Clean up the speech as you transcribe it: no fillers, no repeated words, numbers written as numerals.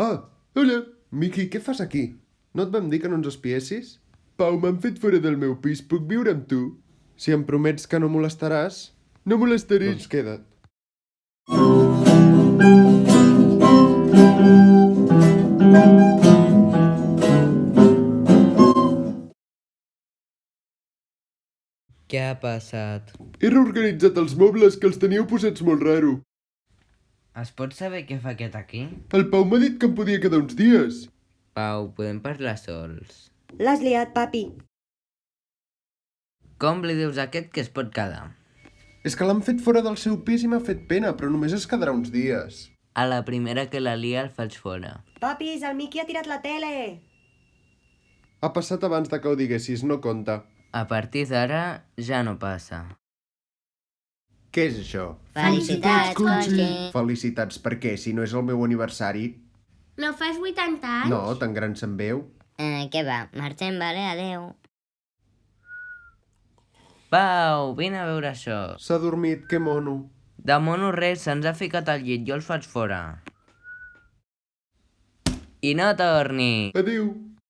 Ah, hola, Miki, què fas aquí? No et vam dir que no ens espiessis? Pau, m'han fet fora del meu pis, puc viure amb tu? Si em promets que no molestaràs... No molestaré. Doncs queda't. Què ha passat? He reorganitzat els mobles, que els teníeu posats molt raro. Es pot saber què fa aquest aquí? El Pau m'ha dit que em podia quedar uns dies. Pau, podem parlar sols. L'has liat, papi. Com li dius a aquest que es pot quedar? És que l'han fet fora del seu pis i m'ha fet pena, però només es quedarà uns dies. A la primera que la lia el faig fora. Papis, el Miqui ha tirat la tele. Ha passat abans de que ho diguessis, no compta. A partir d'ara ja no passa. Què és això? Felicitats, Conchi. Felicitats, per què? Si no és el meu aniversari? No fas 80 anys? No, tan gran se'n veu. Què va? Marxem, vale? Adeu. Pau, vine a veure això. S'ha dormit, que mono. De mono res, se'ns ha ficat al llit, jo els faig fora. I no torni! Adéu.